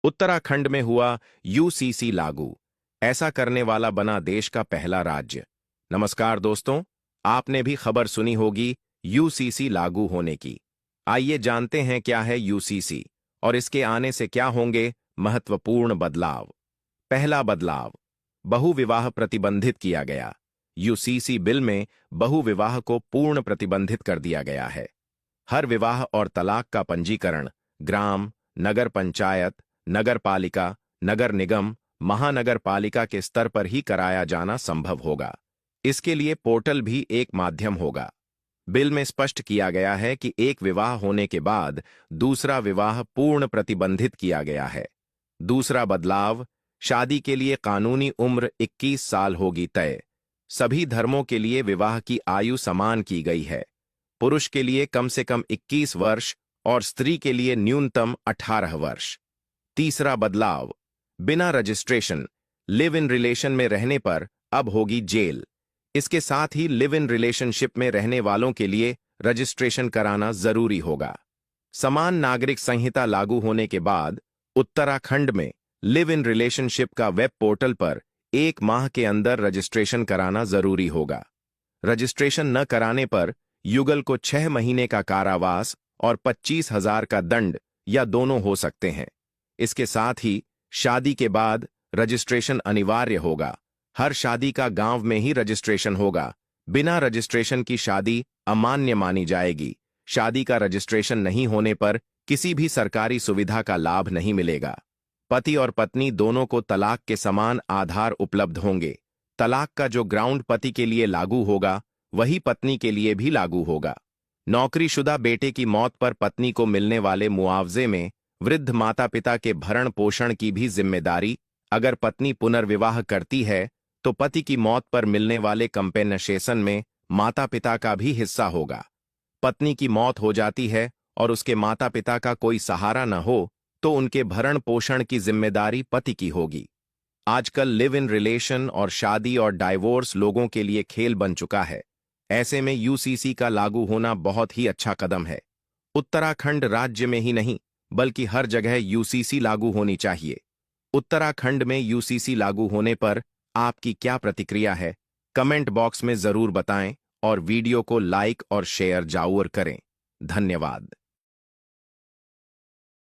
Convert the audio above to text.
उत्तराखंड में हुआ यूसीसी लागू। ऐसा करने वाला बना देश का पहला राज्य। नमस्कार दोस्तों, आपने भी खबर सुनी होगी यूसीसी लागू होने की। आइए जानते हैं क्या है यूसीसी और इसके आने से क्या होंगे महत्वपूर्ण बदलाव। पहला बदलाव, बहुविवाह प्रतिबंधित किया गया। यूसीसी बिल में बहुविवाह को पूर्ण प्रतिबंधित कर दिया गया है। हर विवाह और तलाक का पंजीकरण ग्राम, नगर पंचायत, नगर पालिका, नगर निगम, महानगर पालिका के स्तर पर ही कराया जाना संभव होगा। इसके लिए पोर्टल भी एक माध्यम होगा। बिल में स्पष्ट किया गया है कि एक विवाह होने के बाद दूसरा विवाह पूर्ण प्रतिबंधित किया गया है। दूसरा बदलाव, शादी के लिए कानूनी उम्र 21 साल होगी तय। सभी धर्मों के लिए विवाह की आयु समान की गई है। पुरुष के लिए कम से कम 21 वर्ष और स्त्री के लिए न्यूनतम 18 वर्ष। तीसरा बदलाव, बिना रजिस्ट्रेशन लिव इन रिलेशन में रहने पर अब होगी जेल। इसके साथ ही लिव इन रिलेशनशिप में रहने वालों के लिए रजिस्ट्रेशन कराना जरूरी होगा। समान नागरिक संहिता लागू होने के बाद उत्तराखंड में लिव इन रिलेशनशिप का वेब पोर्टल पर 1 माह के अंदर रजिस्ट्रेशन कराना जरूरी होगा। रजिस्ट्रेशन न कराने पर युगल को 6 महीने का कारावास और 25,000 का दंड या दोनों हो सकते हैं। इसके साथ ही शादी के बाद रजिस्ट्रेशन अनिवार्य होगा। हर शादी का गांव में ही रजिस्ट्रेशन होगा। बिना रजिस्ट्रेशन की शादी अमान्य मानी जाएगी। शादी का रजिस्ट्रेशन नहीं होने पर किसी भी सरकारी सुविधा का लाभ नहीं मिलेगा। पति और पत्नी दोनों को तलाक के समान आधार उपलब्ध होंगे। तलाक का जो ग्राउंड पति के लिए लागू होगा वही पत्नी के लिए भी लागू होगा। नौकरीशुदा बेटे की मौत पर पत्नी को मिलने वाले मुआवजे में वृद्ध माता पिता के भरण पोषण की भी जिम्मेदारी अगर पत्नी पुनर्विवाह करती है तो पति की मौत पर मिलने वाले कंपेनसेशन में माता पिता का भी हिस्सा होगा। पत्नी की मौत हो जाती है और उसके माता पिता का कोई सहारा न हो तो उनके भरण पोषण की जिम्मेदारी पति की होगी। आजकल लिव इन रिलेशन और शादी और डाइवोर्स लोगों के लिए खेल बन चुका है। ऐसे में यूसीसी का लागू होना बहुत ही अच्छा कदम है। उत्तराखंड राज्य में ही नहीं बल्कि हर जगह यूसीसी लागू होनी चाहिए। उत्तराखंड में यूसीसी लागू होने पर आपकी क्या प्रतिक्रिया है? कमेंट बॉक्स में जरूर बताएं और वीडियो को लाइक और शेयर जरूर करें। धन्यवाद।